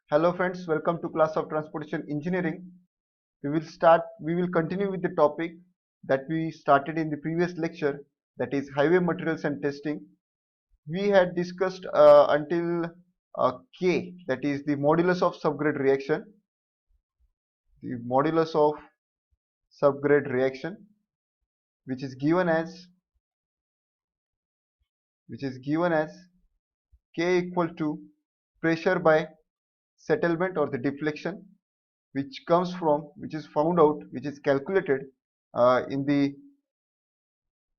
Hello friends, welcome to class of transportation engineering. We will continue with the topic that we started in the previous lecture, that is highway materials and testing. We had discussed until K, that is the modulus of subgrade reaction, the modulus of subgrade reaction, which is given as K equal to pressure by settlement or the deflection, which is found out, which is calculated in the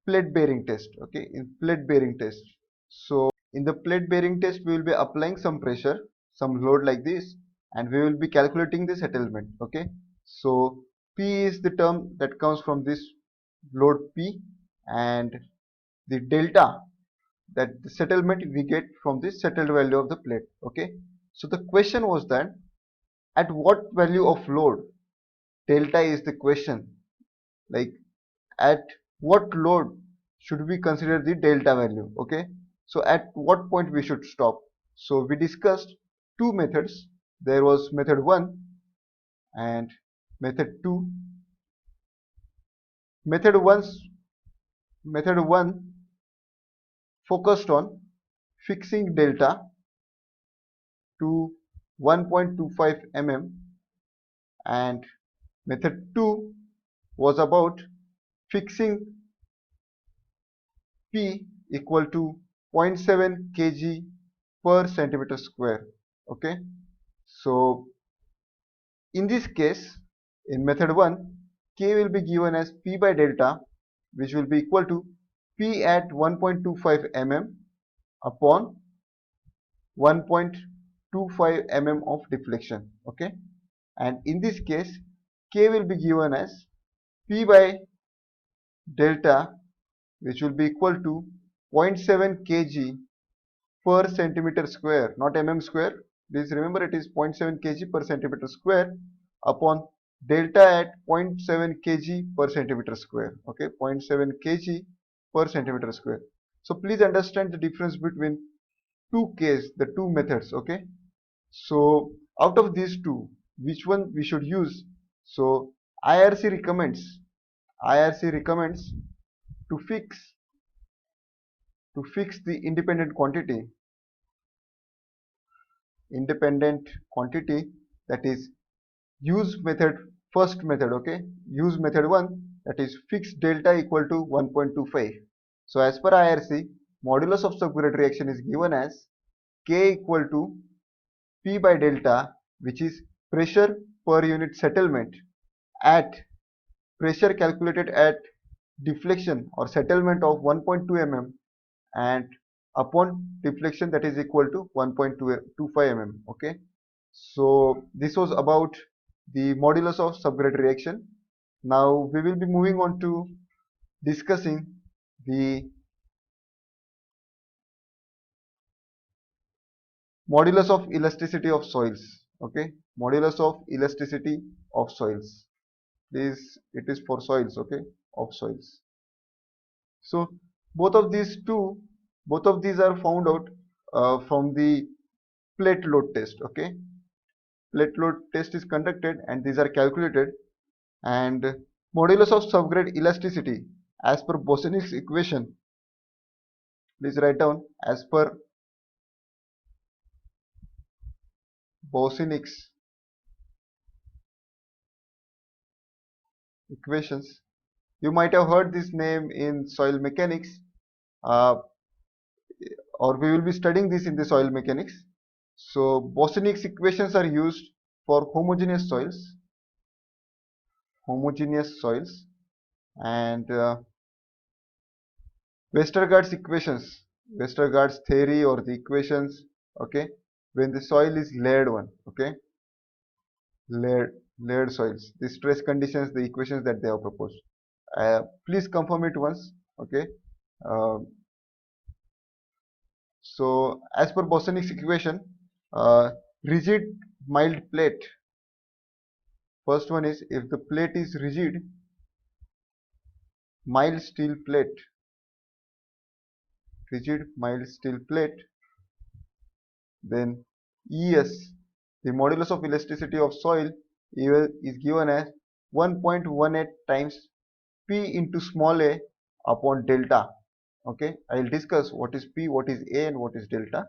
plate bearing test. Okay, in plate bearing test. So in the plate bearing test, we will be applying some pressure, some load like this, and we will be calculating the settlement. Okay, so P is the term that comes from this load P, and the delta, that the settlement we get from this settled value of the plate. Okay, so the question was that at what value of load, delta is the question, like at what load should we consider the delta value. Okay, so at what point we should stop. So we discussed two methods. There was method 1 and method 2. Method 1 focused on fixing delta to 1.25 mm, and method 2 was about fixing P equal to 0.7 kg per centimeter square. Okay, so in this case, in method 1, K will be given as P by delta, which will be equal to P at 1.25 mm upon 1.25 mm of deflection. Okay, and in this case, K will be given as P by delta, which will be equal to 0.7 kg per centimeter square, not mm square. Please remember, it is 0.7 kg per centimeter square upon delta at 0.7 kg per centimeter square. Okay, 0.7 kg per centimeter square. So please understand the difference between the two methods. Okay, so out of these two, which one we should use? So IRC recommends to fix the independent quantity, that is use first method. Okay, use method 1, that is fix delta equal to 1.25. so as per IRC, modulus of subgrade reaction is given as K equal to P by delta, which is pressure per unit settlement at pressure calculated at deflection or settlement of 1.2 mm, and upon deflection that is equal to 1.25 mm. Okay, so this was about the modulus of subgrade reaction. Now we will be moving on to discussing the modulus of elasticity of soils. Okay, modulus of elasticity of soils. This, it is for soils. Okay, of soils. So both of these are found out from the plate load test. Okay, plate load test is conducted and these are calculated. And modulus of subgrade elasticity as per Boussinesq's equation, please write down, as per Boussinesq's equations. You might have heard this name in soil mechanics, uh, or we will be studying this in the soil mechanics. So Boussinesq's equations are used for homogeneous soils, and Westergaard's theory or the equations. Okay, when the soil is layered one. Okay, layered soils, the stress conditions, the equations that they have proposed. Please confirm it once. Okay, uh, so as per Boussinesq's equation, rigid mild plate. First one is, if the plate is rigid, mild steel plate, then ES, the modulus of elasticity of soil is given as 1.18 times P into small a upon delta. Okay, I will discuss what is P, what is A, and what is delta.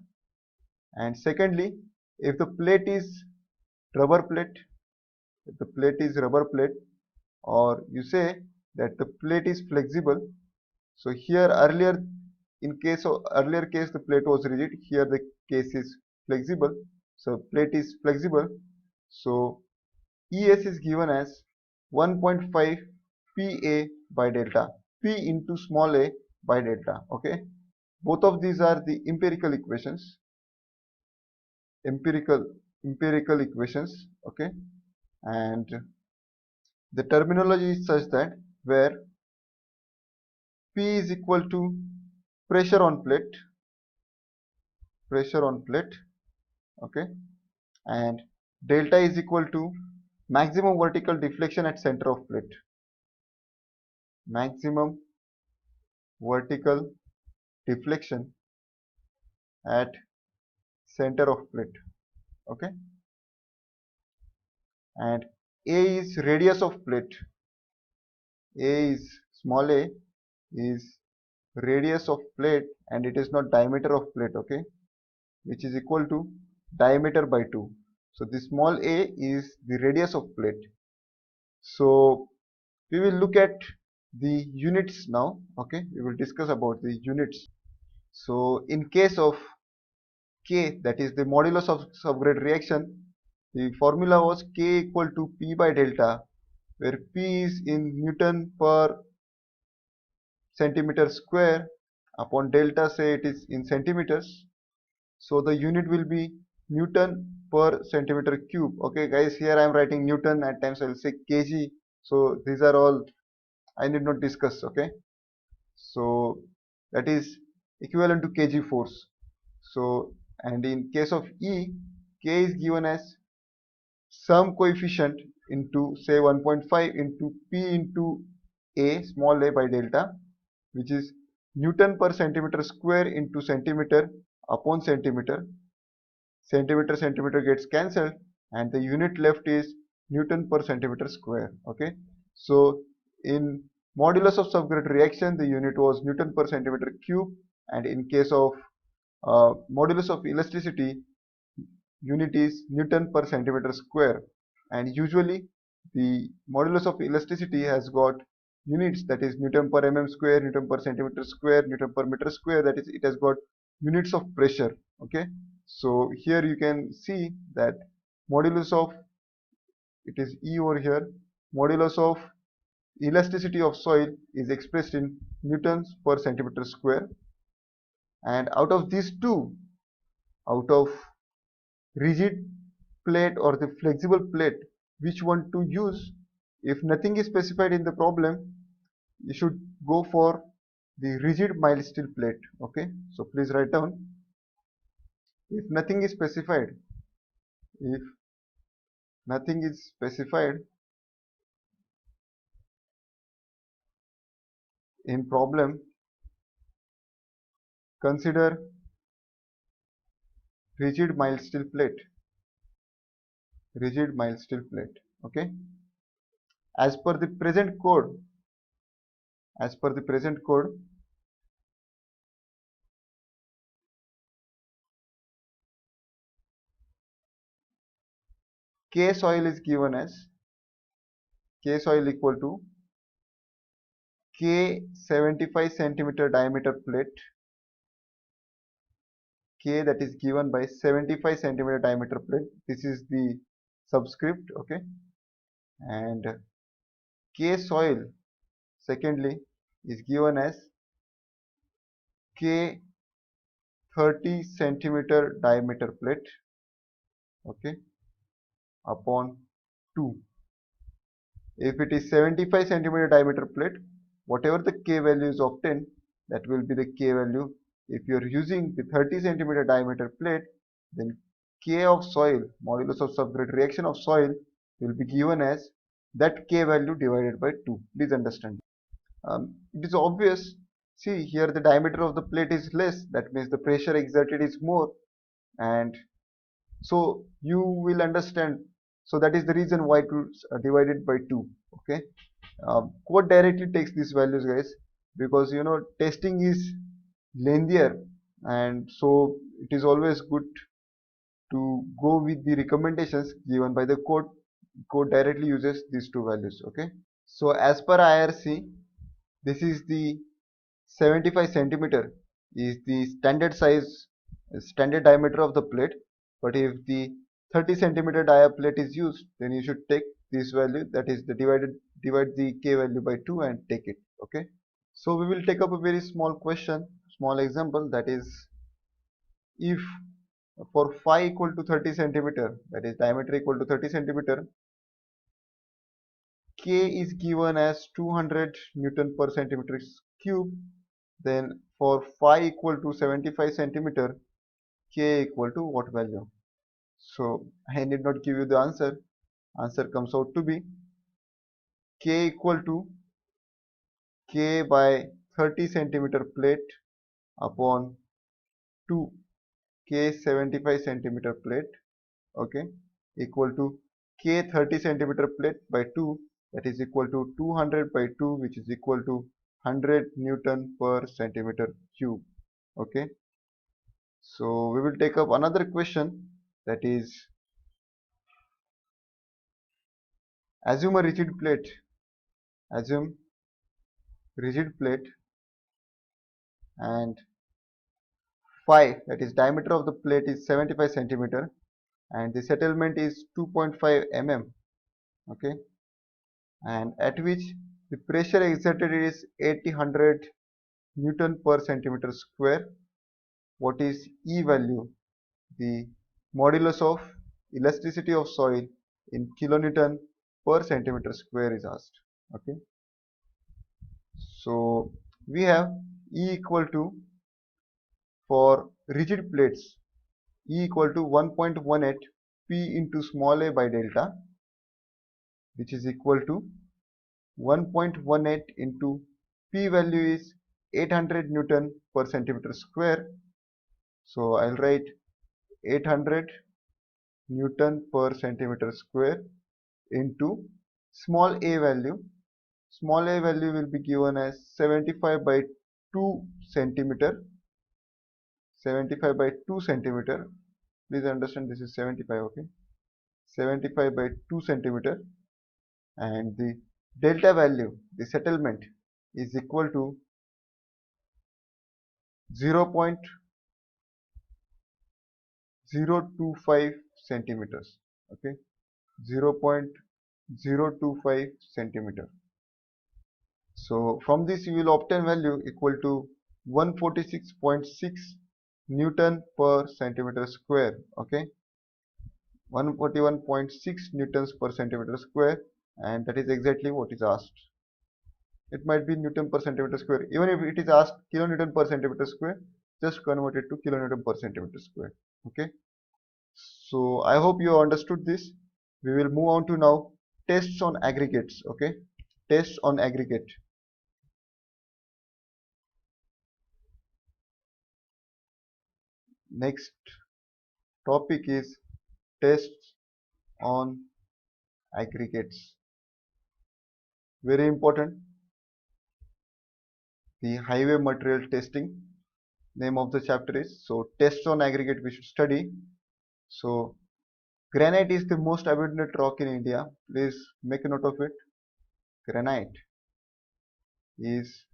And secondly, if the plate is rubber plate, if the plate is rubber plate, or you say that the plate is flexible. So here earlier, in case of earlier case, the plate was rigid. Here the case is flexible. So plate is flexible. So ES is given as 1.5 PA by delta, P into small a by delta. Okay, both of these are the empirical equations. Empirical equations. Okay, and the terminology is such that where P is equal to pressure on plate, okay, and delta is equal to maximum vertical deflection at center of plate, maximum vertical deflection at center of plate. Okay, and A is radius of plate. A is small a is radius of plate, and it is not diameter of plate. Okay, which is equal to diameter by 2. So the small a is the radius of plate. So we will look at the units now. Okay, we will discuss about the units. So in case of K, that is the modulus of subgrade reaction, the formula was K equal to P by delta, where P is in Newton per centimeter square, upon delta say it is in centimeters. So the unit will be Newton per centimeter cube. Okay guys, here I am writing Newton, at times I will say kg. So these are all I need not discuss. Okay, so that is equivalent to kg force. So, and in case of E, K is given as some coefficient into say 1.5 into P into A, small a by delta, which is Newton per centimeter square into centimeter upon centimeter. Centimeter gets cancelled, and the unit left is Newton per centimeter square. Okay, so in modulus of subgrade reaction, the unit was Newton per centimeter cube, and in case of modulus of elasticity, unit is Newton per centimeter square. And usually the modulus of elasticity has got units, that is Newton per mm square, Newton per centimeter square, Newton per meter square, that is it has got units of pressure. Okay, so here you can see that modulus of, it is E over here, modulus of elasticity of soil is expressed in newtons per centimeter square. And out of these two, out of rigid plate or the flexible plate, which one to use, if nothing is specified in the problem, you should go for the rigid mild steel plate. Okay, so please write down, if nothing is specified, if nothing is specified in problem, consider rigid mild steel plate, rigid mild steel plate. Okay, as per the present code, as per the present code, K soil is given as K soil equal to K 75 centimeter diameter plate, K that is given by 75 centimeter diameter plate. This is the subscript. Okay, and K soil secondly is given as K 30 centimeter diameter plate. Okay, upon 2. If it is 75 centimeter diameter plate, whatever the K value is obtained, that will be the K value. If you are using the 30 centimeter diameter plate, then K of soil, modulus of subgrade reaction of soil, will be given as that K value divided by 2. Please understand. It is obvious. See here, the diameter of the plate is less. That means the pressure exerted is more, and So you will understand. So that is the reason why to divide it by 2. Okay. Code directly takes these values, guys, because testing is lengthier, and so it is always good to go with the recommendations given by the code. Code directly uses these two values. Okay. So as per IRC, this is the 75 centimeter is the standard size, standard diameter of the plate. But if the 30 centimeter dia plate is used, then you should take this value, that is the divide the k value by 2 and take it. Okay. So we will take up a very small question, small example, that is, if for phi equal to 30 centimeter, that is diameter equal to 30 centimeter, k is given as 200 Newton per centimeter cube, then for phi equal to 75 centimeter, k equal to what value? So I need not give you the answer. Answer comes out to be k equal to k by 30 centimeter plate upon 2 k 75 centimeter plate. Okay, equal to k 30 centimeter plate by 2, that is equal to 200 by 2, which is equal to 100 Newton per centimeter cube. Okay, so we will take up another question, that is, assume a rigid plate, assume rigid plate, and phi, that is diameter of the plate, is 75 centimeter, and the settlement is 2.5 mm. Okay, and at which the pressure exerted is 800 Newton per centimeter square. What is E value? The modulus of elasticity of soil in kilonewton per centimeter square is asked. Okay, so we have E equal to, for rigid plates, E equal to 1.18 P into small a by delta, which is equal to 1.18 into P value is 800 Newton per centimeter square. So I'll write 800 Newton per centimeter square into small a value. Small a value will be given as 75 by 2 centimeter. 75 by 2 centimeter. Please understand this is 75. Okay. 75 by 2 centimeter, and the delta value, the settlement, is equal to 0.025 centimeters. Okay, 0.025 centimeter. So from this you will obtain value equal to 146.6 Newton per centimeter square. Okay, 141.6 newtons per centimeter square, and that is exactly what is asked. It might be Newton per centimeter square. Even if it is asked kilonewton per centimeter square, just convert it to kilonewton per centimeter square. Okay. So I hope you understood this. We will move on to now tests on aggregates. Okay. Tests on aggregate. Next topic is tests on aggregates. Very important. The highway material testing. Name of the chapter is. So tests on aggregate we should study. So granite is the most abundant rock in India. Please make a note of it. Granite is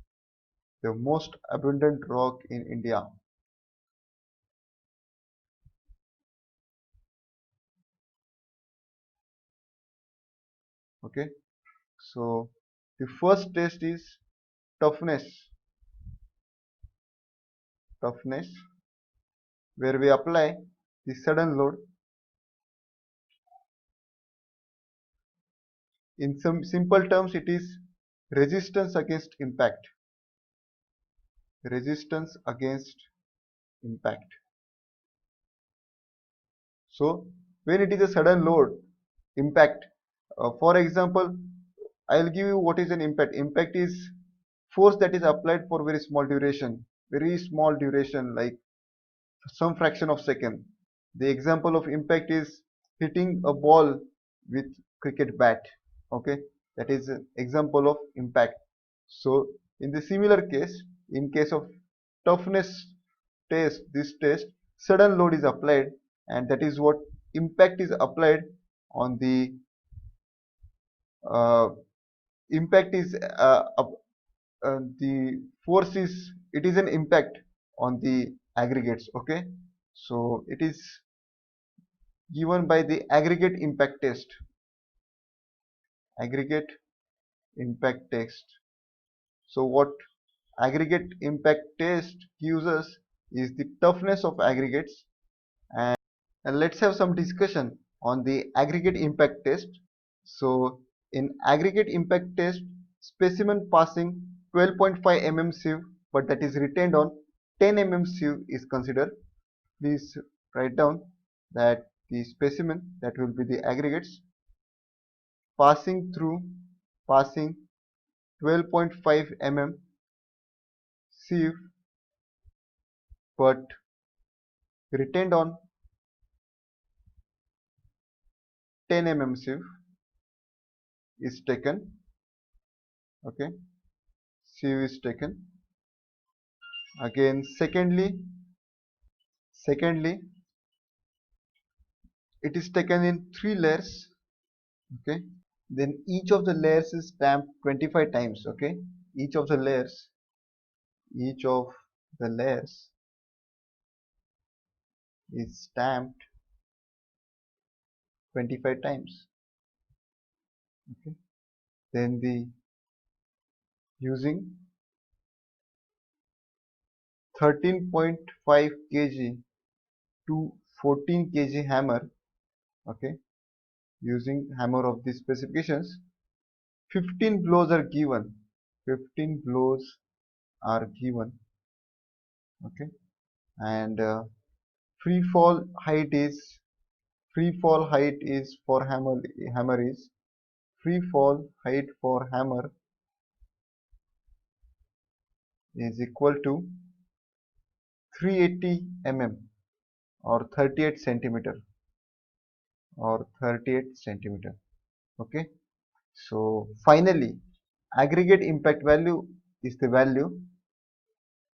the most abundant rock in India. Okay. So the first test is toughness. Toughness, where we apply the sudden load. In some simple terms, it is resistance against impact. Resistance against impact. So when it is a sudden load, impact, for example, I'll give you what is an impact. Impact is force that is applied for very small duration, like some fraction of second. The example of impact is hitting a ball with cricket bat. Okay, that is an example of impact. So in the similar case, in case of toughness test, this test, sudden load is applied, and that is what impact is applied on the uh, impact is the force is, it is an impact on the aggregates. Okay, so it is given by the aggregate impact test. Aggregate impact test. So what aggregate impact test gives us is the toughness of aggregates, and let's have some discussion on the aggregate impact test. So in aggregate impact test, specimen passing 12.5 mm sieve but that is retained on 10 mm sieve is considered. Please write down that the specimen, that will be the aggregates, passing 12.5 mm sieve but retained on 10 mm sieve is taken. Okay, sieve is taken. Again, secondly, it is taken in 3 layers. Okay, then each of the layers is stamped 25 times. Okay, each of the layers is stamped 25 times. Okay, then the using 13.5 kg to 14 kg hammer. Okay, using hammer of these specifications, 15 blows are given. 15 blows are given. Okay, and free fall height is for hammer is free fall height for hammer is equal to 380 mm or 38 centimeter or 38 centimeter. Okay, so finally aggregate impact value is the value.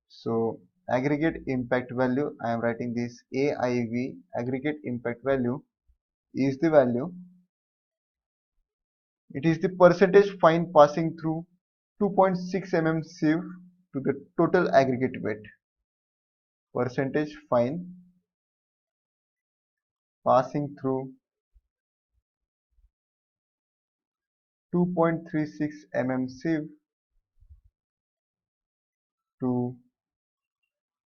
So aggregate impact value, I am writing this AIV, aggregate impact value is the value. It is the percentage fine passing through 2.6 mm sieve to the total aggregate weight. Percentage fine passing through 2.36 mm sieve to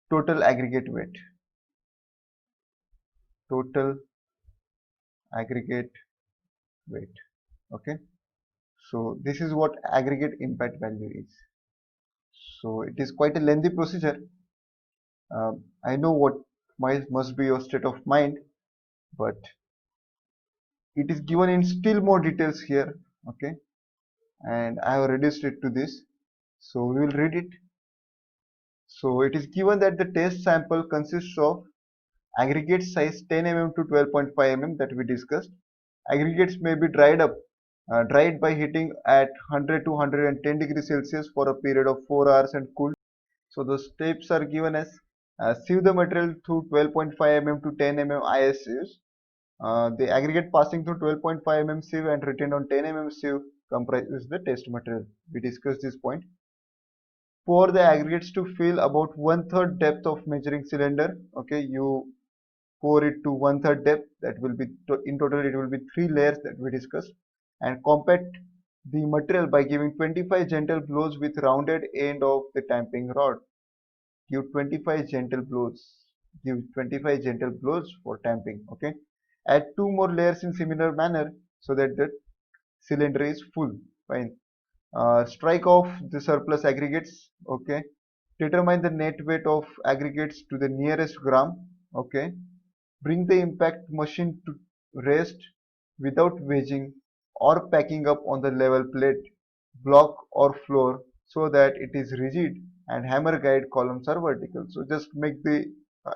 total aggregate weight. Total aggregate weight. Okay, so this is what aggregate impact value is. So it is quite a lengthy procedure. I know what must be your state of mind, but it is given in still more details here. Okay, and I have reduced it to this, so we will read it. So it is given that the test sample consists of aggregate size 10 mm to 12.5 mm that we discussed. Aggregates may be dried by heating at 100 to 110 degrees Celsius for a period of 4 hours and cooled. So the steps are given as sieve the material through 12.5 mm to 10 mm IS sieves. The aggregate passing through 12.5 mm sieve and retained on 10 mm sieve comprises the test material. We discussed this point. Pour the aggregates to fill about 1/3 depth of measuring cylinder. Okay, you pour it to 1/3 depth. That will be in total it will be 3 layers that we discussed. And compact the material by giving 25 gentle blows with rounded end of the tamping rod. Give 25 gentle blows for tamping. Okay, add 2 more layers in similar manner so that the cylinder is full. Fine. Strike off the surplus aggregates. Okay, determine the net weight of aggregates to the nearest gram. Okay, bring the impact machine to rest without wedging or packing up on the level plate, block or floor so that it is rigid, and hammer guide columns are vertical. So just make the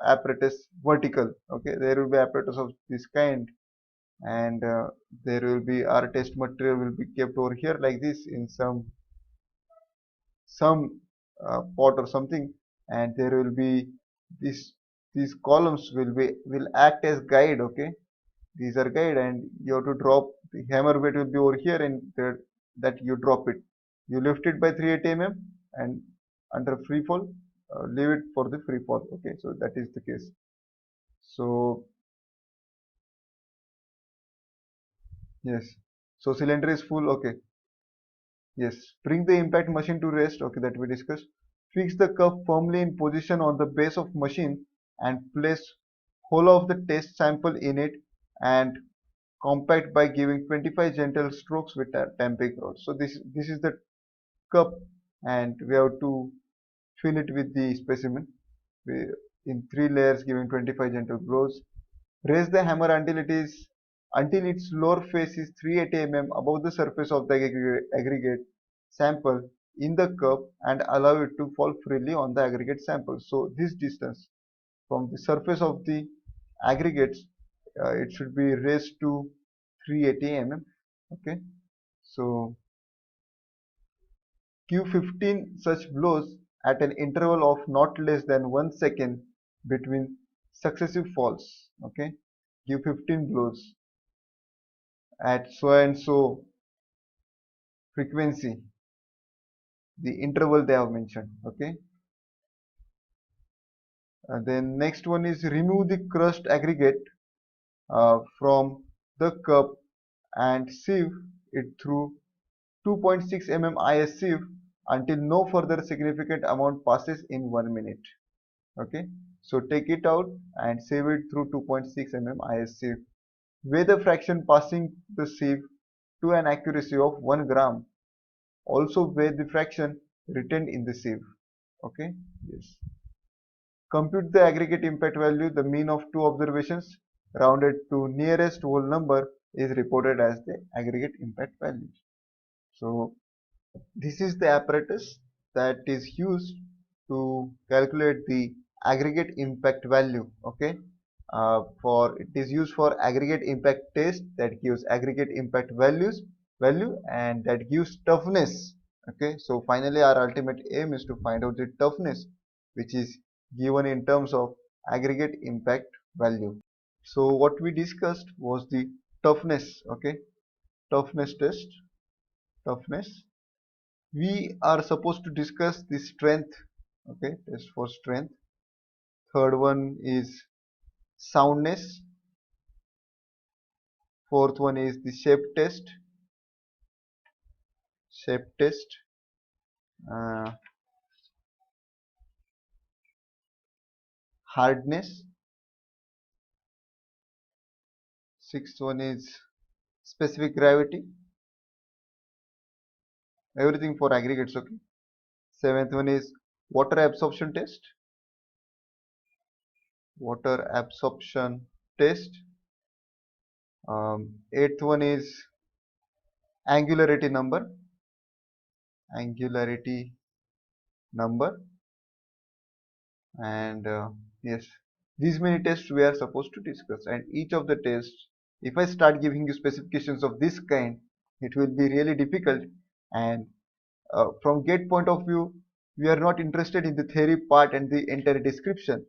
apparatus vertical. Okay, there will be apparatus of this kind, and there will be our test material will be kept over here like this in some pot or something, and there will be this these columns will act as guide. Okay, these are guide, and you have to drop the hammer weight will be over here, and there, that you drop it, you lift it by 380 mm, and under free fall, leave it for the free fall. Okay, so that is the case. So yes, so cylinder is full. Okay, yes, bring the impact machine to rest. Okay, that we discussed. Fix the cup firmly in position on the base of machine and place whole of the test sample in it, and compact by giving 25 gentle strokes with a tamping rod. So this is the cup, and we have to fill it with the specimen in 3 layers, giving 25 gentle blows. Raise the hammer until its lower face is 380 mm above the surface of the aggregate sample in the cup, and allow it to fall freely on the aggregate sample. So this distance from the surface of the aggregates, it should be raised to 380 mm. Okay, so give 15 such blows at an interval of not less than 1 second between successive falls. Okay, give 15 blows at so and so frequency, the interval they have mentioned. Okay, and then next one is remove the crushed aggregate from the cup and sieve it through 2.6 mm IS sieve until no further significant amount passes in 1 minute. Okay, so take it out and sieve it through 2.6 mm IS sieve. Weigh the fraction passing the sieve to an accuracy of 1 gram. Also weigh the fraction retained in the sieve. Okay, yes. Compute the aggregate impact value. The mean of two observations rounded to nearest whole number is reported as the aggregate impact value. So this is the apparatus that is used to calculate the aggregate impact value. Okay, for it is used for aggregate impact test that gives aggregate impact value, and that gives toughness. Okay, so finally our ultimate aim is to find out the toughness, which is given in terms of aggregate impact value. So what we discussed was the toughness. Okay, toughness test, toughness. We are supposed to discuss the strength. Okay, test for strength. Third one is soundness. Fourth one is the shape test. uh, Hardness. Sixth one is specific gravity. Everything for aggregates. Okay, seventh one is water absorption test. Water absorption test. Eighth one is angularity number. Angularity number. And yes, these many tests we are supposed to discuss, and each of the tests, if I start giving you specifications of this kind, it will be really difficult. And from GATE point of view, we are not interested in the theory part and the entire description,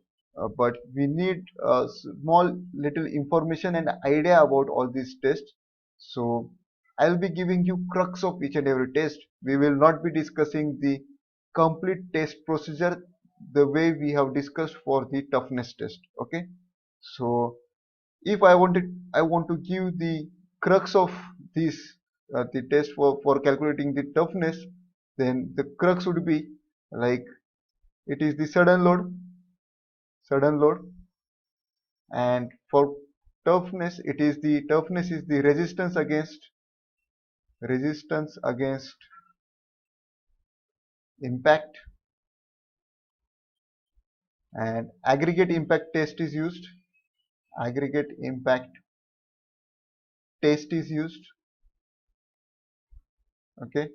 but we need small little information and idea about all these tests. So I'll be giving you crux of each and every test. We will not be discussing the complete test procedure the way we have discussed for the toughness test. Okay, so if I want to give the crux of this, the test for calculating the toughness, then the crux would be like, it is the sudden load, and for toughness, toughness is the resistance against impact, and aggregate impact test is used. Aggregate impact test is used. Okay,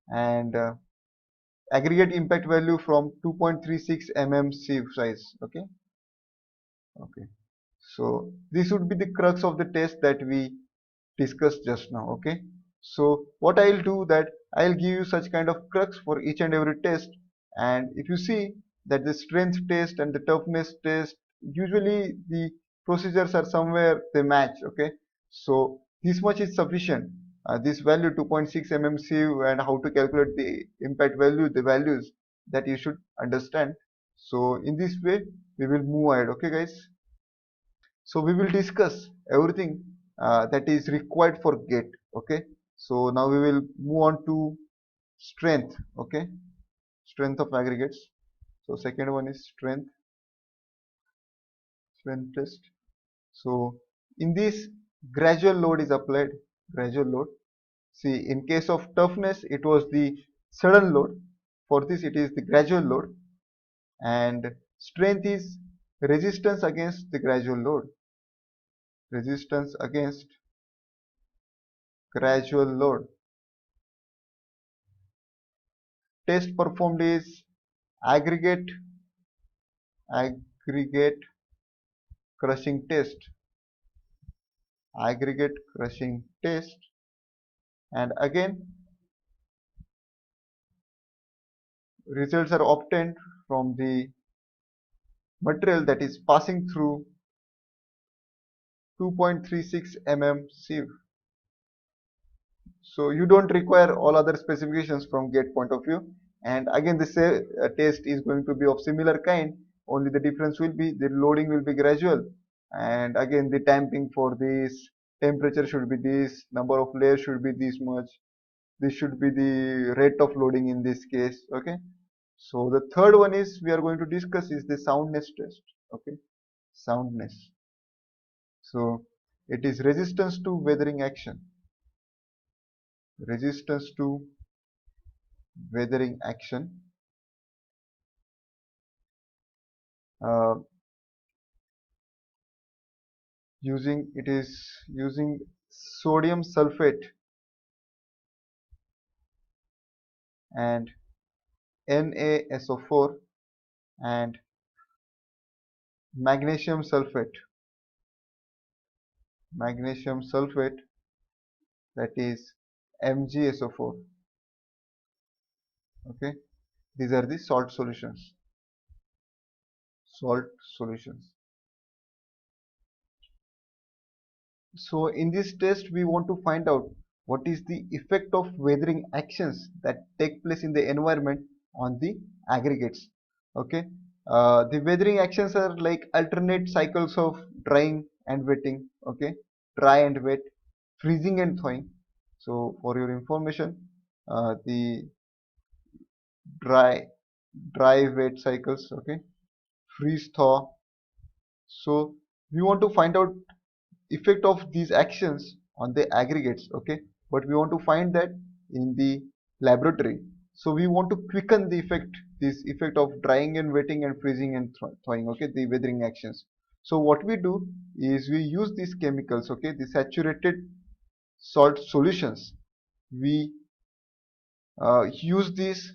and aggregate impact value from 2.36 mm sieve size. Okay, Okay, so this would be the crux of the test that we discussed just now. Okay, so what I'll do that I'll give you such kind of crux for each and every test, and if you see that the strength test and the toughness test, usually the procedures are somewhere they match. Okay, so this much is sufficient. This value 2.6 mm sieve and how to calculate the impact value, the values that you should understand. So in this way we will move ahead. Okay guys, so we will discuss everything that is required for GATE. Okay, so now we will move on to strength. Okay, strength of aggregates. So second one is strength test. So in this, gradual load is applied. Gradual load, see, in case of toughness it was the sudden load. For this it is the gradual load, and strength is resistance against the gradual load. Resistance against gradual load. Test performed is aggregate aggregate crushing test. Aggregate crushing test, and again results are obtained from the material that is passing through 2.36 mm sieve. So you don't require all other specifications from GATE point of view, and again this test is going to be of similar kind, only the difference will be the loading will be gradual, and again the damping for this, temperature should be this, number of layers should be this much, this should be the rate of loading in this case. Okay, so the third one is we are going to discuss is the soundness test. Okay, soundness. So it is resistance to weathering action. Resistance to weathering action. Uh, using sodium sulfate and NaSO4 and magnesium sulfate. Magnesium sulfate, that is MgSO4. Okay, these are the salt solutions. Salt solutions. So in this test we want to find out what is the effect of weathering actions that take place in the environment on the aggregates. Okay, the weathering actions are like alternate cycles of drying and wetting. Okay, dry and wet, freezing and thawing. So for your information, the dry wet cycles. Okay, freeze thaw. So we want to find out effect of these actions on the aggregates. Okay, but we want to find that in the laboratory. So we want to quicken the effect, this effect of drying and wetting and freezing and thawing. Okay, the weathering actions. So what we do is we use these chemicals. Okay, the saturated salt solutions, we use these,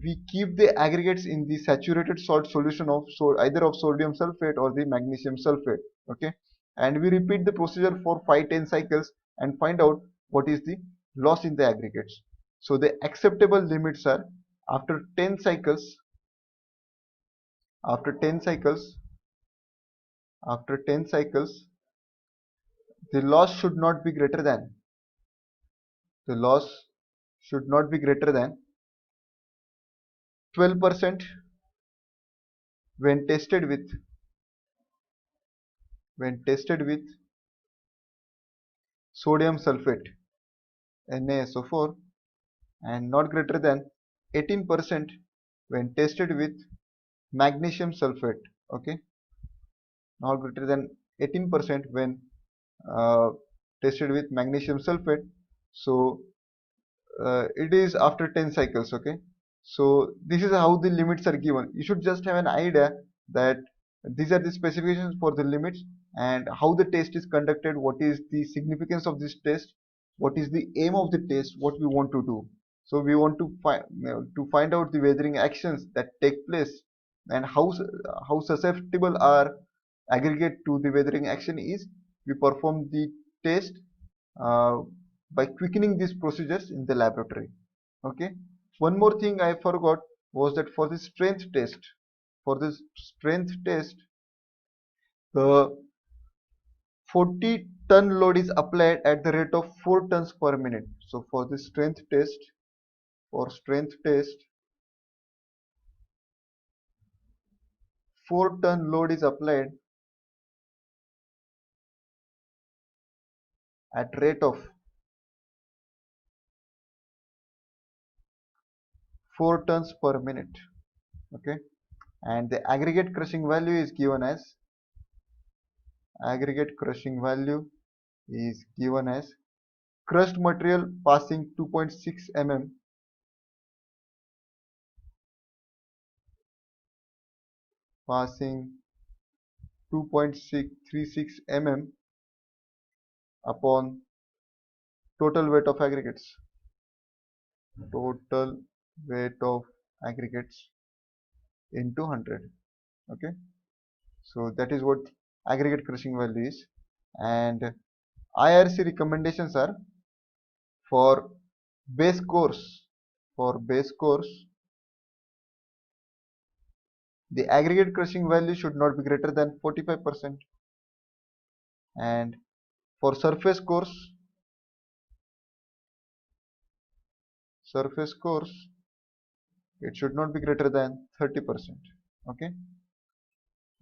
we keep the aggregates in the saturated salt solution of either of sodium sulfate or the magnesium sulfate. Okay, and we repeat the procedure for 5-10 cycles and find out what is the loss in the aggregates. So the acceptable limits are after 10 cycles, after 10 cycles, after 10 cycles, the loss should not be greater than, the loss should not be greater than 12% when tested with, when tested with sodium sulfate NaSO4, and not greater than 18% when tested with magnesium sulfate. Okay, not greater than 18% when uh, tested with magnesium sulfate. So it is after 10 cycles. Okay, so this is how the limits are given. You should just have an idea that these are the specifications for the limits and how the test is conducted, what is the significance of this test, what is the aim of the test, what we want to do. So we want to find out the weathering actions that take place and how susceptible are aggregate to the weathering action is we perform the test uh, by quickening these procedures in the laboratory. Okay. One more thing I forgot was that for the strength test, the 40-ton load is applied at the rate of 4 tons per minute. So for the strength test, 4-ton load is applied at rate of 4 tons per minute. Okay, and the aggregate crushing value is given as crushed material passing 2.6 mm passing 2.636 mm upon total weight of aggregates into 100. Okay, so that is what aggregate crushing value is. And IRC recommendations are for base course the aggregate crushing value should not be greater than 45%, and for surface course it should not be greater than 30%. Okay,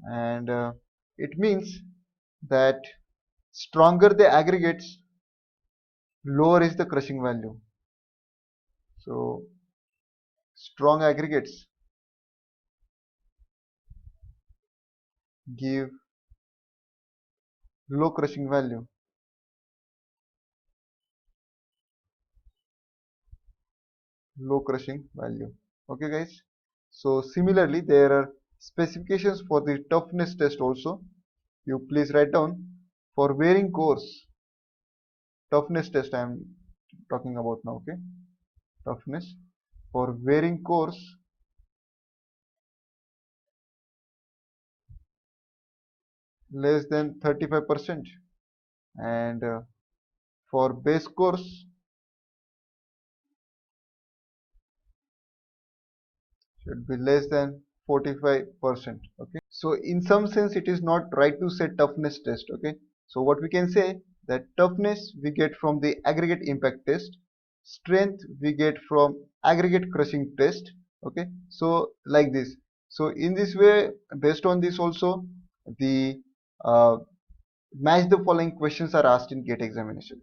and it means that stronger the aggregates, lower is the crushing value. So strong aggregates give low crushing value. Okay guys, so similarly there are specifications for the toughness test also. You please write down for wearing course toughness test I am talking about now. Okay, toughness for wearing course less than 35%, and for base course should be less than 45%. Okay, so in some sense it is not right to say toughness test. Okay, so what we can say that toughness we get from the aggregate impact test, strength we get from aggregate crushing test. Okay, so like this. So in this way, based on this also, the match the following questions are asked in GATE examination.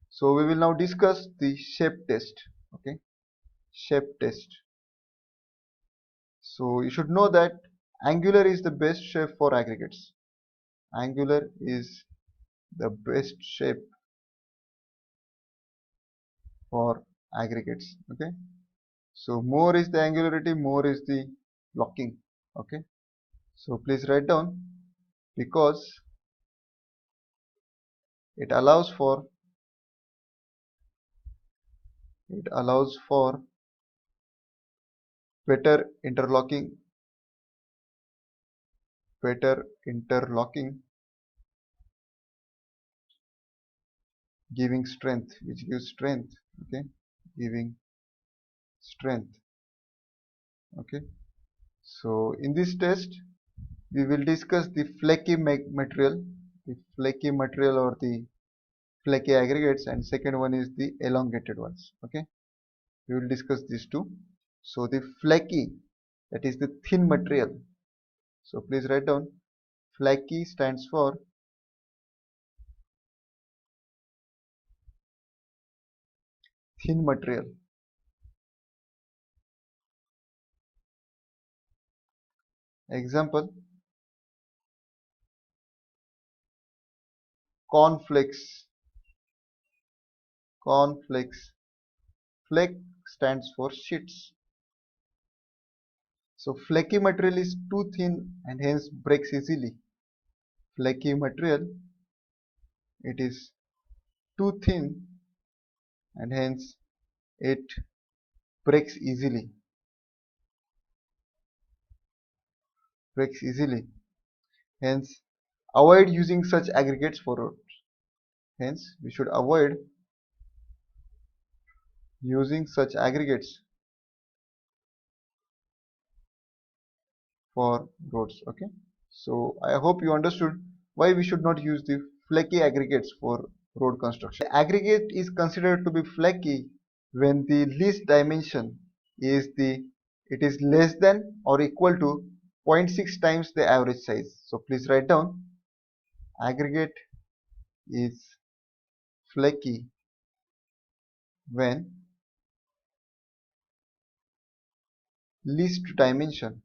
So we will now discuss the shape test. Okay, shape test. So you should know that angular is the best shape for aggregates. Angular is the best shape for aggregates. Okay, so more is the angularity, more is the locking. Okay, so please write down, because it allows for better interlocking giving strength, which gives strength. Okay, giving strength. Okay, so in this test we will discuss the flaky material or the flaky aggregates, and second one is the elongated ones. Okay, we will discuss these two. So the flaky, that is the thin material. So please write down, flaky stands for thin material. Example, cornflakes. Flake stands for sheets. So flaky material is too thin and hence breaks easily. Flaky material, it is too thin and hence it breaks easily. Hence, avoid using such aggregates for roads. Hence, we should avoid using such aggregates for roads. Okay. So I hope you understood why we should not use the flaky aggregates for road construction. The aggregate is considered to be flaky when the least dimension is it is less than or equal to 0.6 times the average size. So please write down aggregate is flaky when least dimension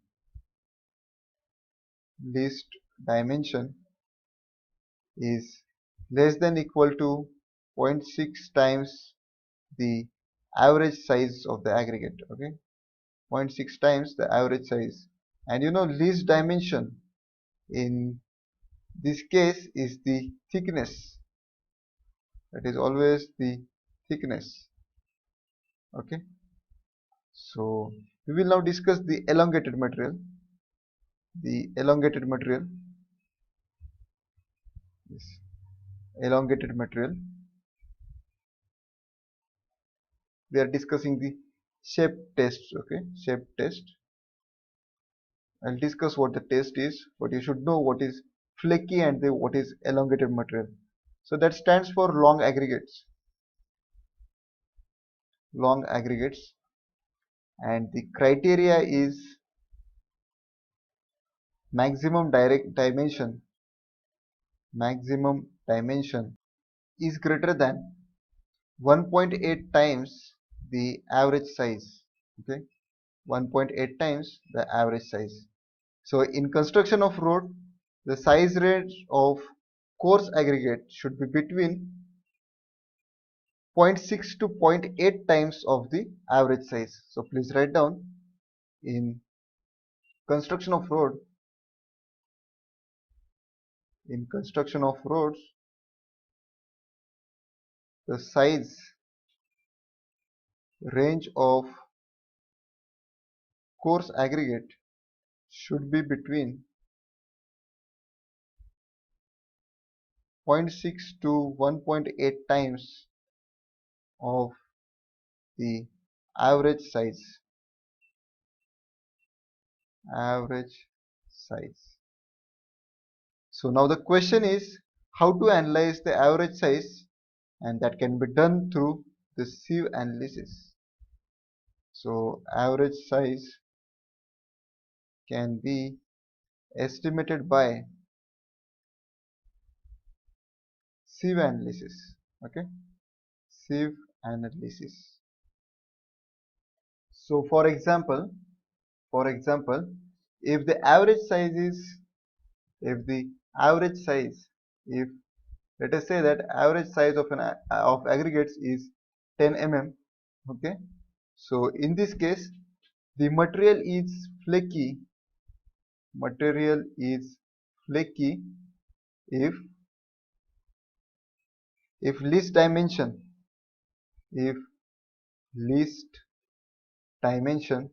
is less than equal to zero point 0.6 times the average size of the aggregate. Okay, 0.6 times the average size. And you know, least dimension in this case is the thickness. That is always the thickness. Okay, so we will now discuss the elongated material. The elongated material, this elongated material, we are discussing the shape test. Okay, shape test. I'll discuss what the test is, but you should know what is flaky and what is elongated material. So that stands for long aggregates. Long aggregates, and the criteria is maximum direct dimension. Maximum dimension is greater than 1.8 times the average size. Okay, 1.8 times the average size. So in construction of road, the size range of coarse aggregate should be between 0.6 to 0.8 times of the average size. So please write down, in construction of road, in construction of roads, the size range of coarse aggregate should be between 0.6 to 1.8 times of the average size. Average size. So now the question is how to analyze the average size, and that can be done through the sieve analysis. So average size can be estimated by sieve analysis. Okay, sieve analysis. So for example, if the average size is, if the average size, if let us say that average size of of aggregates is 10 mm. Okay, so in this case the material is flaky. Material is flaky if least dimension, if least dimension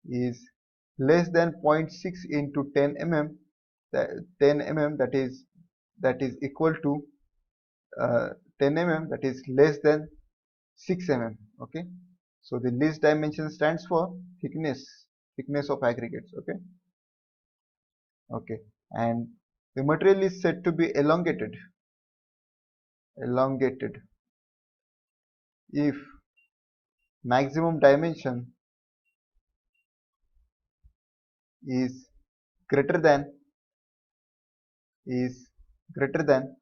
is less than 0.6 into 10 mm, that 10 mm, that is equal to 10 mm, that is less than 6 mm. Okay, so the least dimension stands for thickness of aggregates. Okay, and the material is said to be elongated if maximum dimension is greater than is greater than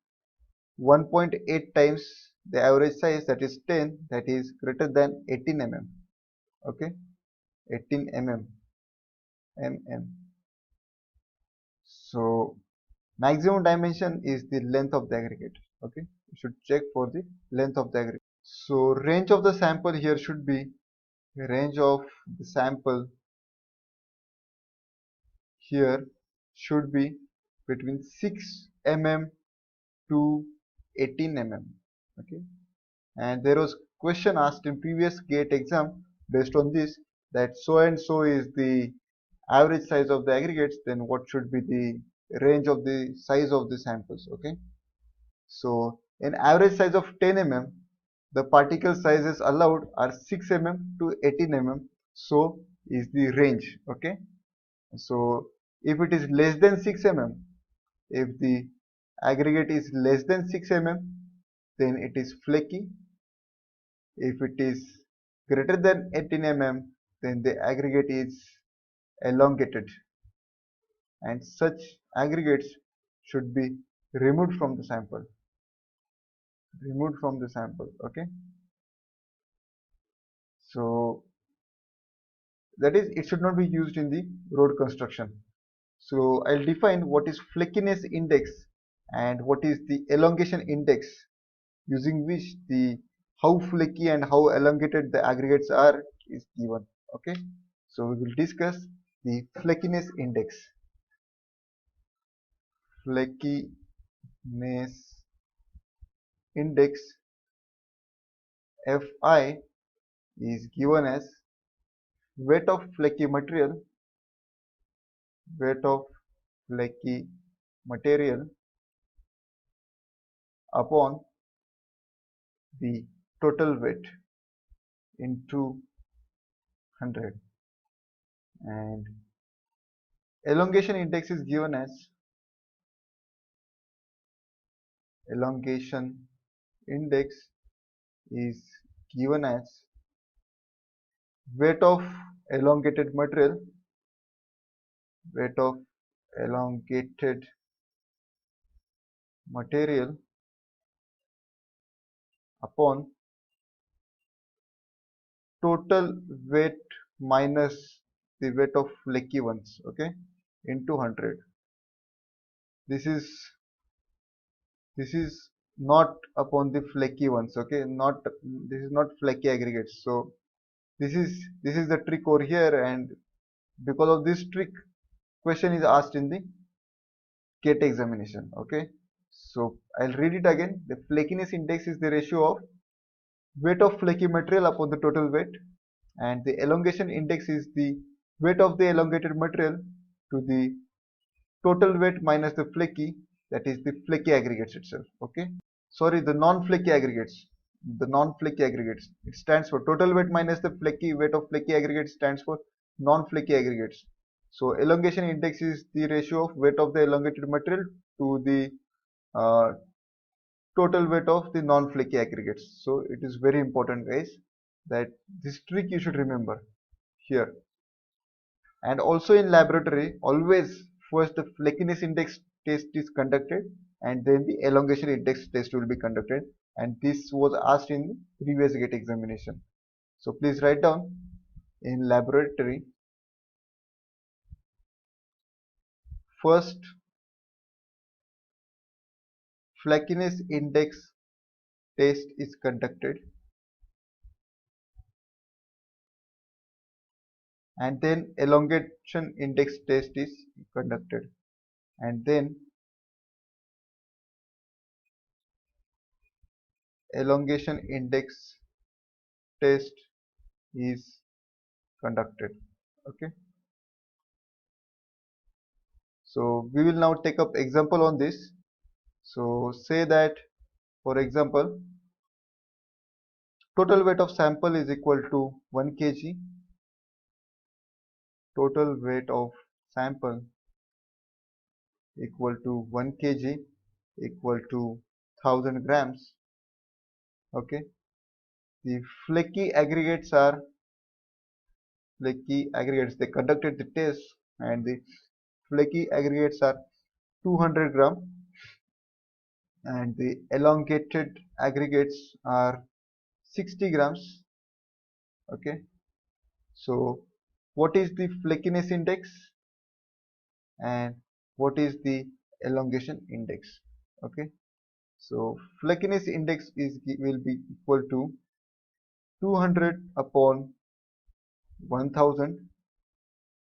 1.8 times the average size, that is 10, that is greater than 18 mm. Okay, 18 mm. So maximum dimension is the length of the aggregate. Okay, you should check for the length of the aggregate. So range of the sample here should be, range of the sample here should be between 6 mm to 18 mm. Okay, and there was question asked in previous GATE exam based on this, that so and so is the average size of the aggregates, then what should be the range of the size of the samples. Okay, so in average size of 10 mm, the particle sizes allowed are 6 mm to 18 mm. So is the range. Okay, so if it is less than 6 mm, if the aggregate is less than 6 mm, then it is flaky. If it is greater than 18 mm, then the aggregate is elongated, and such aggregates should be removed from the sample. Okay, so that is, it should not be used in the road construction. So I'll define what is flakiness index and what is the elongation index, using which the how flaky and how elongated the aggregates are is given. Okay, so we will discuss the flakiness index. Flakiness index Fi is given as weight of flaky material, weight of flaky material upon the total weight into 100, and elongation index is given as elongation index is given as weight of elongated material, weight of elongated material upon total weight minus the weight of flaky ones. Okay, into 100. This is not upon the flaky ones. Okay, not, this is not flaky aggregates. So this is the trick over here, and because of this trick, question is asked in the GATE examination. Okay, so I'll read it again. The flakiness index is the ratio of weight of flaky material upon the total weight, and the elongation index is the weight of the elongated material to the total weight minus the flaky, that is the flaky aggregates itself. Okay, sorry, the non-flaky aggregates. The non-flaky aggregates, it stands for total weight minus the flaky weight of flaky aggregates, stands for non-flaky aggregates. So elongation index is the ratio of weight of the elongated material to the uh, total weight of the non-flaky aggregates. So it is very important, guys, that this trick you should remember here. And also in laboratory, always first the flakiness index test is conducted, and then the elongation index test will be conducted, and this was asked in the previous GATE examination. So please write down, in laboratory, first flakiness index test is conducted, and then elongation index test is conducted, and then elongation index test is conducted. Okay, so we will now take up example on this. So say that, for example, total weight of sample is equal to 1 kg, total weight of sample equal to 1 kg equal to 1000 grams. Okay, the flaky aggregates, they conducted the test, and the flaky aggregates are 200 gram, and the elongated aggregates are 60 grams. Okay, so what is the flakiness index and what is the elongation index? Okay, so flakiness index will be equal to 200 upon 1000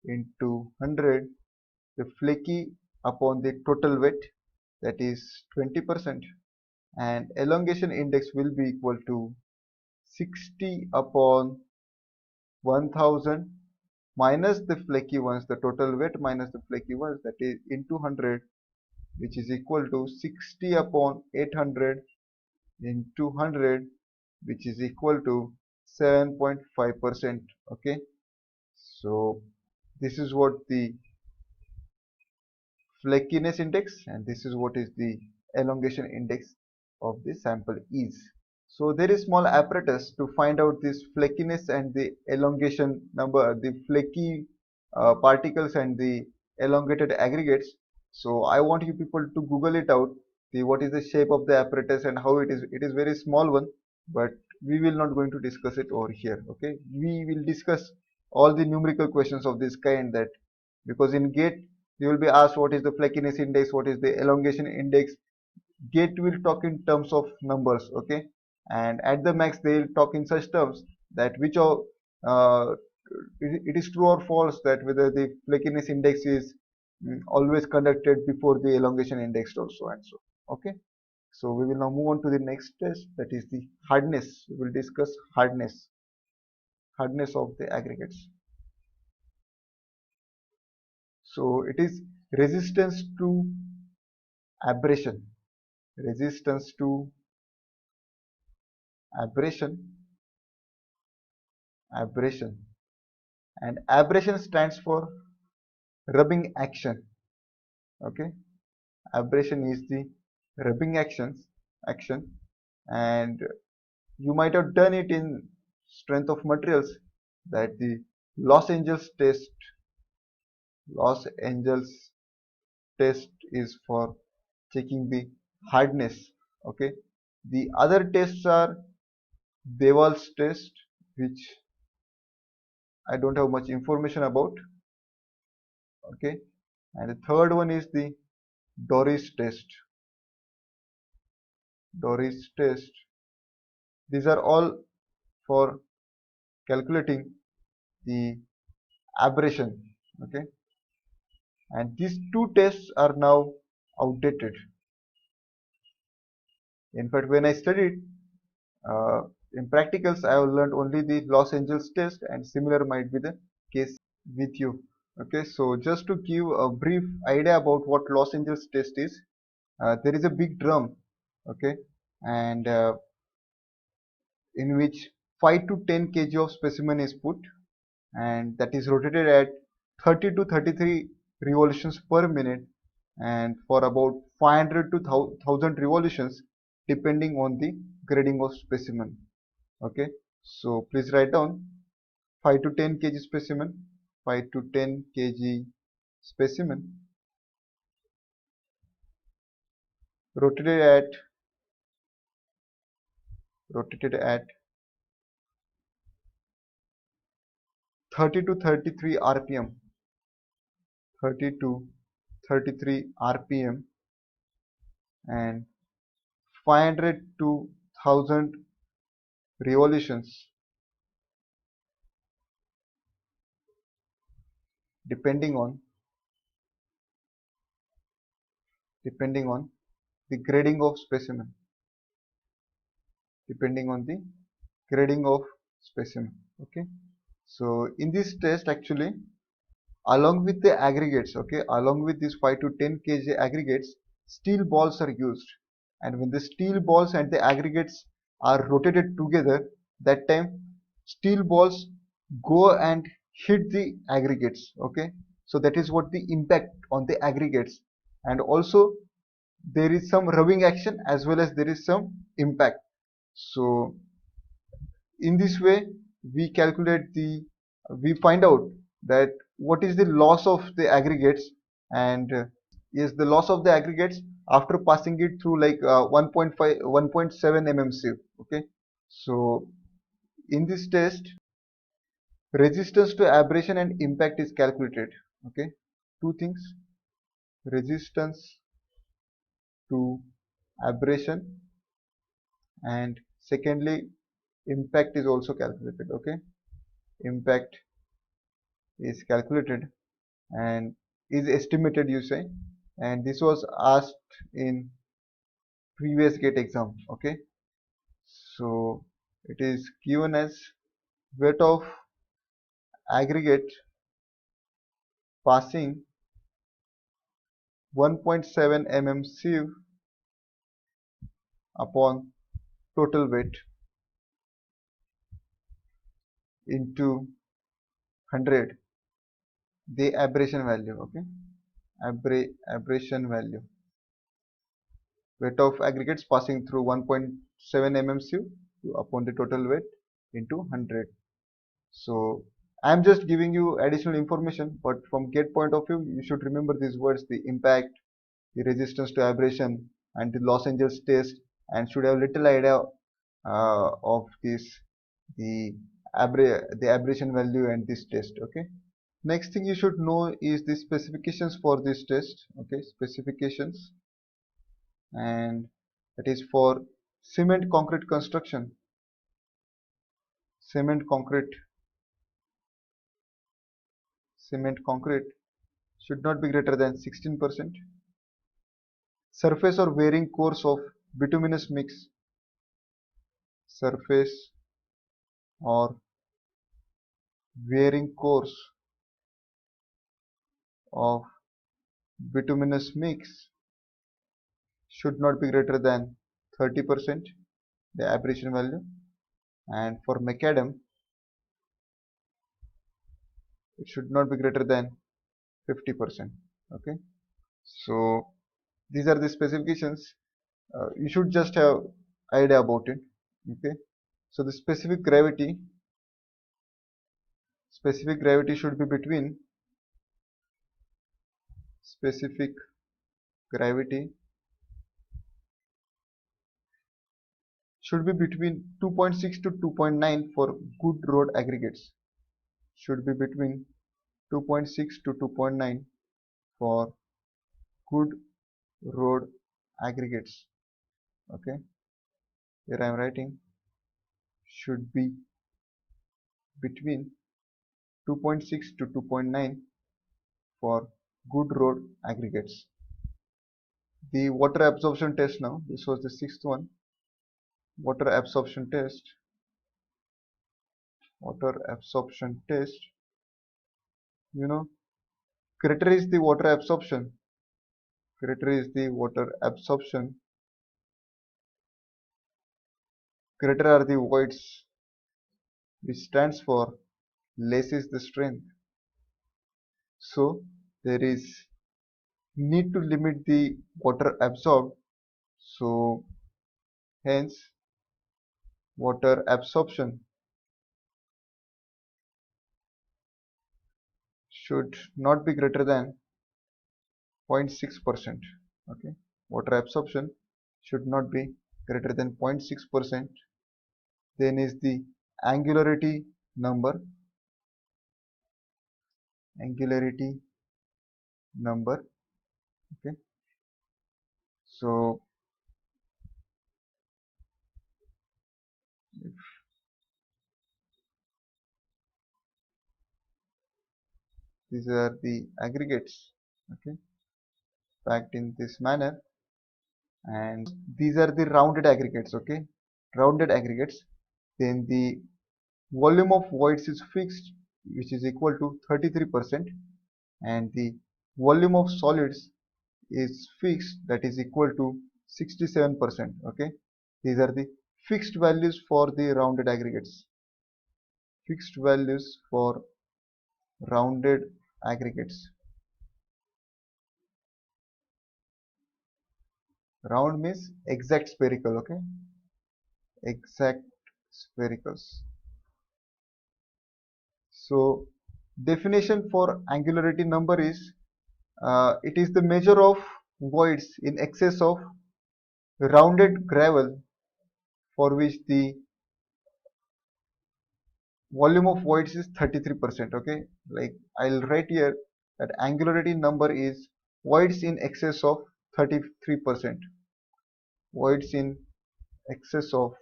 into 100, the flaky upon the total weight, that is 20%, and elongation index will be equal to 60 upon 1000 minus the flaky ones, the total weight minus the flaky ones, that is into 100, which is equal to 60 upon 800 into 100, which is equal to 7.5%. Okay, so this is what the flakiness index and this is what is the elongation index of the sample is. So there is small apparatus to find out this flakiness and the elongation number, the flaky particles and the elongated aggregates. So I want you people to Google it out, see what is the shape of the apparatus and how it is. It is very small one, but we will not going to discuss it over here. Okay, we will discuss all the numerical questions of this kind, that because in GATE you will be asked what is the flakiness index, what is the elongation index. GATE will talk in terms of numbers, okay, and at the max they will talk in such terms that which of uh, it is true or false that whether the flakiness index is always conducted before the elongation index or so and so. Okay, so we will now move on to the next test, that is the hardness. We will discuss hardness of the aggregates. So it is resistance to abrasion, resistance to abrasion, abrasion, and abrasion stands for rubbing action. Okay, abrasion is the rubbing action, and you might have done it in strength of materials, that the Los Angeles test, Los Angeles test is for checking the hardness. Okay, the other tests are Deval's test, which I don't have much information about. Okay, and the third one is the Doris test. Doris test. These are all for calculating the aberration. Okay, and these two tests are now outdated. In fact, when I studied in practicals, I have learned only the Los Angeles test, and similar might be the case with you. Okay, so just to give a brief idea about what Los Angeles test is, there is a big drum, okay, and in which 5 to 10 kg of specimen is put, and that is rotated at 30 to 33 revolutions per minute, and for about 500 to 1000 revolutions depending on the grading of specimen. Okay, so please write down 5 to 10 kg specimen, 5 to 10 kg specimen rotated at 30 to 33 rpm, 30 to 33 rpm, and 500 to 1000 revolutions depending on the grading of specimen, depending on the grading of specimen. Okay, so in this test actually, along with the aggregates, okay, along with these 5 to 10 kg aggregates, steel balls are used, and when the steel balls and the aggregates are rotated together, that time steel balls go and hit the aggregates. Okay, so that is what the impact on the aggregates, and also there is some rubbing action as well as there is some impact. So in this way we find out that what is the loss of the aggregates, and is the loss of the aggregates after passing it through like 1.5 1.7 mm sieve. Okay, so in this test resistance to abrasion and impact is calculated. Okay, two things: resistance to abrasion, and secondly impact is also calculated. Okay, impact is calculated and is estimated, you say, and this was asked in previous GATE exam. Okay, so it is given as weight of aggregate passing 1.7 mm sieve upon total weight into 100, the aberration value, okay, aberration value, weight of aggregates passing through 1.7 mm sieve upon the total weight into 100. So I'm just giving you additional information, but from GATE point of view, you should remember these words: the impact, the resistance to aberration, and the Los Angeles test, and should have little idea of this, the aberration value and this test. Okay. Next thing you should know is the specifications for this test. Okay, specifications, and that is for cement concrete construction. Cement concrete should not be greater than 16%. Surface or wearing course of bituminous mix. Surface or wearing course of bituminous mix should not be greater than 30%, the aberration value, and for macadam it should not be greater than 50%. Okay, so these are the specifications. You should just have idea about it. Okay, so the specific gravity should be between specific gravity should be between 2.6 to 2.9 for good road aggregates. Should be between 2.6 to 2.9 for good road aggregates. Okay, here I am writing should be between 2.6 to 2.9 for good road aggregates. The water absorption test now, this was the sixth one. Water absorption test. You know, criteria is the water absorption. Criteria are the voids, which stands for less is the strength. So there is need to limit the water absorbed. So hence water absorption should not be greater than 0.6%. Okay, water absorption should not be greater than 0.6%. Then is the angularity number. Okay, so these are the aggregates, okay, packed in this manner, and these are the rounded aggregates. Okay, rounded aggregates. Then the volume of voids is fixed, which is equal to 33%, and the volume of solids is fixed, that is equal to 67%. Okay, these are the fixed values for the rounded aggregates. Fixed values for rounded aggregates. Round means exact spherical. Okay, exact sphericals. So definition for angularity number is it is the measure of voids in excess of rounded gravel for which the volume of voids is 33%. Okay, like I'll write here that angularity number is voids in excess of 33%. Voids in excess of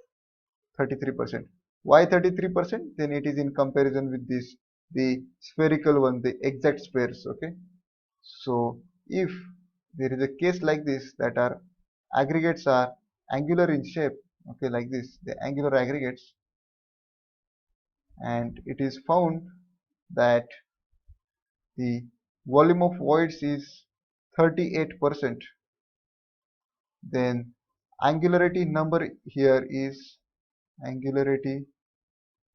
33%. Why 33%? Then it is in comparison with this, the spherical one, the exact spheres. Okay, so if there is a case like this, that our aggregates are angular in shape, okay, like this, the angular aggregates, and it is found that the volume of voids is 38%, then angularity number here is angularity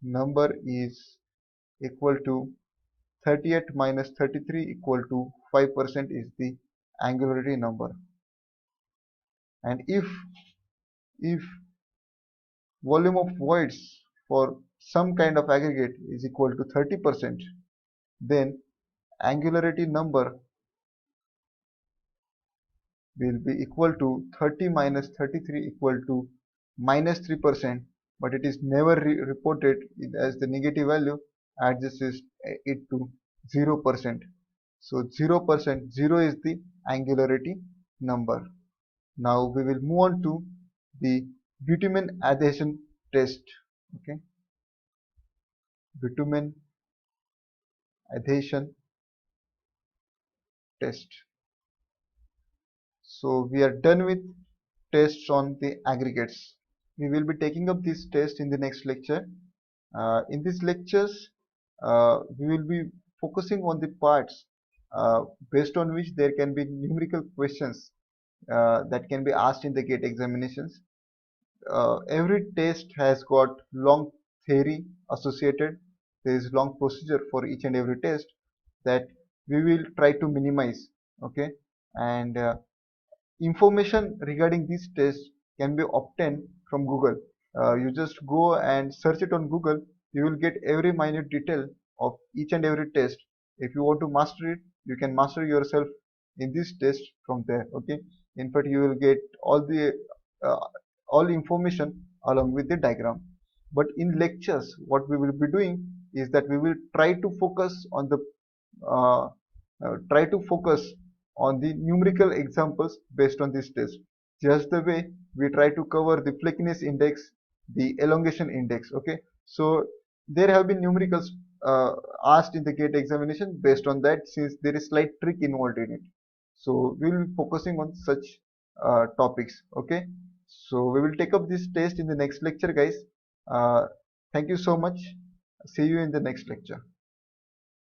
number is equal to 38 minus 33 equal to 5% is the angularity number. And if volume of voids for some kind of aggregate is equal to 30%, then angularity number will be equal to 30 minus 33 equal to minus 3%, but it is never reported as the negative value, adjusts it to 0%. So 0%, 0 is the angularity number. Now we will move on to the bitumen adhesion test. Okay, bitumen adhesion test. So we are done with tests on the aggregates. We will be taking up this test in the next lecture. In these lectures, we will be focusing on the parts based on which there can be numerical questions that can be asked in the GATE examinations. Every test has got long theory associated. There is long procedure for each and every test that we will try to minimize. Okay, and information regarding these tests can be obtained from Google. You just go and search it on Google. You will get every minute detail of each and every test. If you want to master it, you can master yourself in this test from there. Okay. In fact, you will get uh, all information along with the diagram. But in lectures, what we will be doing is that we will try to focus on the uh, numerical examples based on this test, just the way we try to cover the flakiness index, the elongation index. Okay, so there have been numericals asked in the GATE examination based on that, since there is slight trick involved in it. So we will be focusing on such topics. Okay, so we will take up this test in the next lecture, guys. uh, Thank you so much. See you in the next lecture.